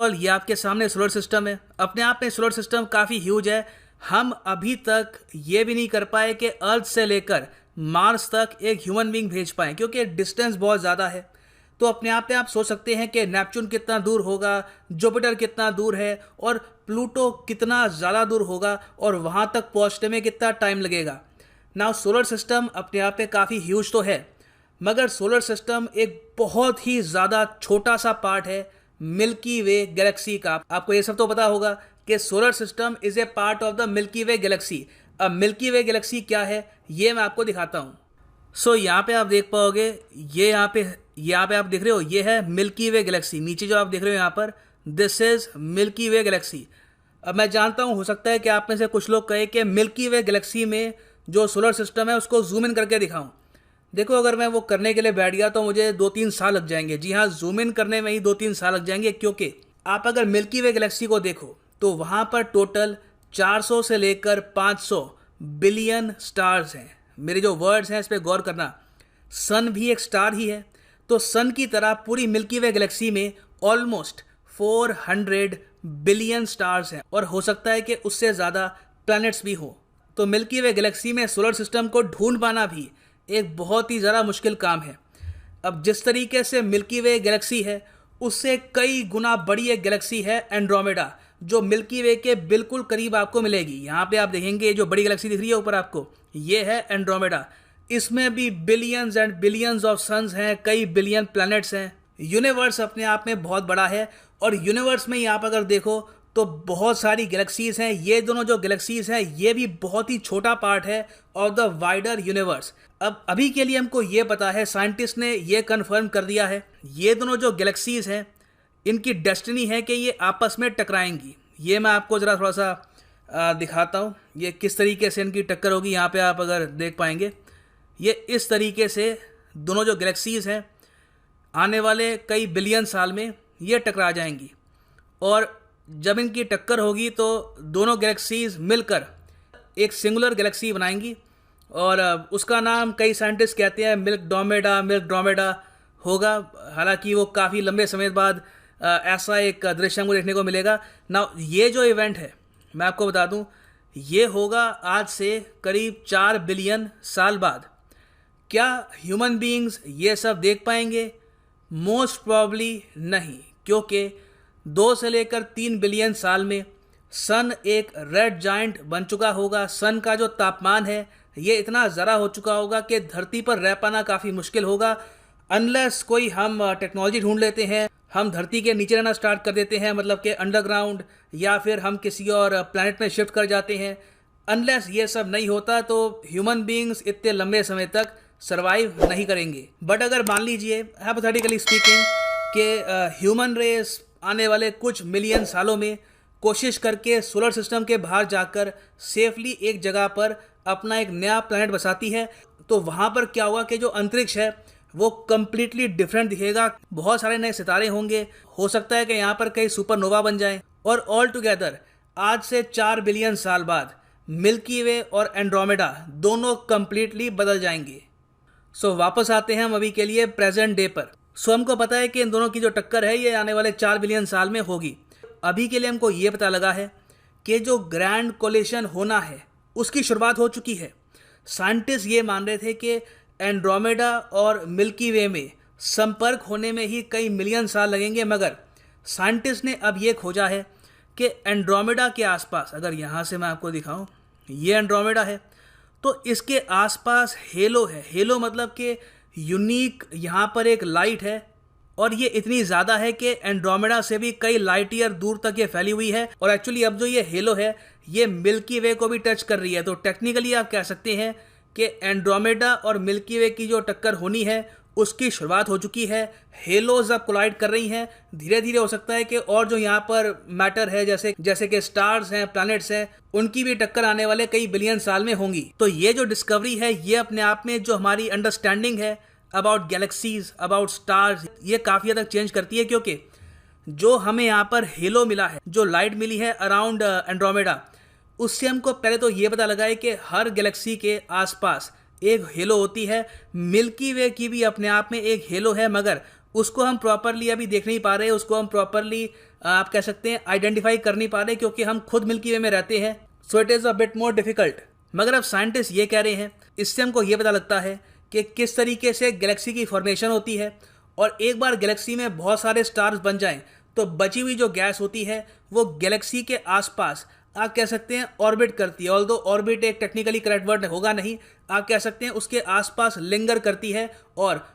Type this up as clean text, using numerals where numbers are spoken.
और ये आपके सामने सोलर सिस्टम है। अपने आप में सोलर सिस्टम काफ़ी ह्यूज है। हम अभी तक ये भी नहीं कर पाए कि अर्थ से लेकर मार्स तक एक ह्यूमन बीइंग भेज पाएँ, क्योंकि डिस्टेंस बहुत ज़्यादा है। तो अपने आप में आप सोच सकते हैं कि नेपच्यून कितना दूर होगा, जुपिटर कितना दूर है और प्लूटो कितना ज़्यादा दूर होगा, और वहाँ तक पहुँचने में कितना टाइम लगेगा। नाउ सोलर सिस्टम अपने आप में काफ़ी ह्यूज तो है, मगर सोलर सिस्टम एक बहुत ही ज़्यादा छोटा सा पार्ट है मिल्की वे गैलेक्सी का। आपको ये सब तो पता होगा कि solar system is a part of the milky way Galaxy. अब मिल्की वे गैलेक्सी क्या है ये मैं आपको दिखाता हूँ। सो यहाँ पे आप देख पाओगे, ये यहाँ पे आप देख रहे हो, ये है मिल्की वे गैलेक्सी। नीचे जो आप देख रहे हो यहाँ पर, this is milky way Galaxy. अब मैं जानता हूँ हो सकता है कि आप में से कुछ लोग कहे कि मिल्की वे गैलेक्सी में जो सोलर सिस्टम है उसको जूम इन करके दिखाऊं। देखो, अगर मैं वो करने के लिए बैठ गया तो मुझे 2-3 साल लग जाएंगे। जी हाँ, जूम इन करने में ही 2-3 साल लग जाएंगे, क्योंकि आप अगर मिल्की वे गैलेक्सी को देखो तो वहाँ पर टोटल 400 से लेकर 500 बिलियन स्टार्स हैं। मेरे जो वर्ड्स हैं इस पर गौर करना। सन भी एक स्टार ही है, तो सन की तरह पूरी मिल्की वे गैलेक्सी में ऑलमोस्ट 400 बिलियन स्टार्स हैं, और हो सकता है कि उससे ज़्यादा प्लैनेट्स भी हो। तो मिल्की वे गैलेक्सी में सोलर सिस्टम को ढूंढ पाना भी एक बहुत ही ज़्यादा मुश्किल काम है। अब जिस तरीके से मिल्की वे गैलेक्सी है, उससे कई गुना बड़ी एक गैलेक्सी है एंड्रोमेडा, जो मिल्की वे के बिल्कुल करीब आपको मिलेगी। यहाँ पे आप देखेंगे जो बड़ी गैलेक्सी दिख रही है ऊपर आपको, ये है एंड्रोमेडा। इसमें भी billions and billions of suns हैं, कई बिलियन प्लैनेट्स हैं। यूनिवर्स अपने आप में बहुत बड़ा है, और यूनिवर्स में ही आप अगर देखो तो बहुत सारी गैलेक्सीज हैं। ये दोनों जो गैलेक्सीज हैं ये भी बहुत ही छोटा पार्ट है ऑफ द वाइडर यूनिवर्स। अब अभी के लिए हमको ये पता है, साइंटिस्ट ने ये कंफर्म कर दिया है, ये दोनों जो गैलेक्सीज हैं इनकी डेस्टिनी है कि ये आपस में टकराएंगी। ये मैं आपको ज़रा थोड़ा सा दिखाता हूँ ये किस तरीके से इनकी टक्कर होगी। यहाँ पे आप अगर देख पाएंगे, ये इस तरीके से दोनों जो गैलेक्सीज हैं आने वाले कई बिलियन साल में ये टकरा जाएंगी, और जब इनकी टक्कर होगी तो दोनों गैलेक्सीज मिलकर एक सिंगुलर गैलेक्सी बनाएंगी, और उसका नाम कई साइंटिस्ट कहते हैं मिल्क ड्रोमेडा होगा। हालांकि वो काफ़ी लंबे समय बाद ऐसा एक दृश्य हमको देखने को मिलेगा ना। ये जो इवेंट है मैं आपको बता दूं, ये होगा आज से करीब 4 बिलियन साल बाद। क्या ह्यूमन बीइंग्स ये सब देख पाएंगे? मोस्ट प्रॉब्ली नहीं, क्योंकि 2 से लेकर 3 बिलियन साल में सन एक रेड जाइंट बन चुका होगा। सन का जो तापमान है ये इतना ज़रा हो चुका होगा कि धरती पर रह पाना काफ़ी मुश्किल होगा, अनलेस कोई हम टेक्नोलॉजी ढूंढ लेते हैं, हम धरती के नीचे रहना स्टार्ट कर देते हैं, मतलब कि अंडरग्राउंड, या फिर हम किसी और प्लैनेट में शिफ्ट कर जाते हैं। अनलेस ये सब नहीं होता तो ह्यूमन बीइंग्स इतने लंबे समय तक सरवाइव नहीं करेंगे। बट अगर मान लीजिए हाइपोथेटिकली स्पीकिंग कि ह्यूमन रेस आने वाले कुछ मिलियन सालों में कोशिश करके सोलर सिस्टम के बाहर जाकर सेफली एक जगह पर अपना एक नया प्लैनेट बसाती है, तो वहाँ पर क्या होगा कि जो अंतरिक्ष है वो कम्प्लीटली डिफरेंट दिखेगा। बहुत सारे नए सितारे होंगे, हो सकता है कि यहाँ पर कई सुपरनोवा बन जाएं, और ऑल टुगेदर आज से 4 बिलियन साल बाद मिल्की वे और एंड्रोमेडा दोनों कम्प्लीटली बदल जाएंगे। सो वापस आते हैं हम अभी के लिए प्रेजेंट डे पर। सो हमको पता है कि इन दोनों की जो टक्कर है ये आने वाले 4 बिलियन साल में होगी। अभी के लिए हमको ये पता लगा है कि जो ग्रैंड कोलिशन होना है उसकी शुरुआत हो चुकी है। साइंटिस्ट ये मान रहे थे कि एंड्रोमेडा और मिल्की वे में संपर्क होने में ही कई मिलियन साल लगेंगे, मगर साइंटिस्ट ने अब ये खोजा है कि एंड्रोमेडा के आसपास, अगर यहाँ से मैं आपको दिखाऊं, ये एंड्रोमेडा है, तो इसके आसपास हेलो है। हेलो मतलब कि यूनिक यहाँ पर एक लाइट है, और ये इतनी ज़्यादा है कि एंड्रोमेडा से भी कई लाइट ईयर दूर तक ये फैली हुई है। और एक्चुअली अब जो ये हेलो है ये मिल्की वे को भी टच कर रही है। तो टेक्निकली आप कह सकते हैं कि एंड्रोमेडा और मिल्की वे की जो टक्कर होनी है उसकी शुरुआत हो चुकी है। हेलोज अब कोलाइड कर रही हैं। धीरे धीरे हो सकता है कि और जो यहाँ पर मैटर है, जैसे कि स्टार्स हैं, प्लैनेट्स हैं, उनकी भी टक्कर आने वाले कई बिलियन साल में होंगी। तो ये जो डिस्कवरी है ये अपने आप में जो हमारी अंडरस्टैंडिंग है अबाउट गैलेक्सीज, अबाउट स्टार्स, ये काफ़ी हद तक चेंज करती है। क्योंकि जो हमें यहाँ पर हेलो मिला है, जो लाइट मिली है अराउंड एंड्रोमेडा, उससे हमको पहले तो ये पता लगा है कि हर गैलेक्सी के आसपास एक हेलो होती है। मिल्की वे की भी अपने आप में एक हेलो है, मगर उसको हम प्रॉपरली अभी देख नहीं पा रहे, उसको हम प्रॉपरली आप कह सकते हैं आइडेंटिफाई कर नहीं पा रहे, क्योंकि हम खुद मिल्की वे में रहते हैं, so it is a bit more difficult. मगर अब साइंटिस्ट ये कह रहे हैं, इससे हमको ये पता लगता है कि किस तरीके से गैलेक्सी की फॉर्मेशन होती है, और एक बार गैलेक्सी में बहुत सारे स्टार्स बन जाएं तो बची हुई जो गैस होती है वो गैलेक्सी के आसपास आप कह सकते हैं ऑर्बिट करती है। ऑल्दो ऑर्बिट एक टेक्निकली करेक्ट वर्ड होगा नहीं, आप कह सकते हैं उसके आसपास लिंगर करती है, और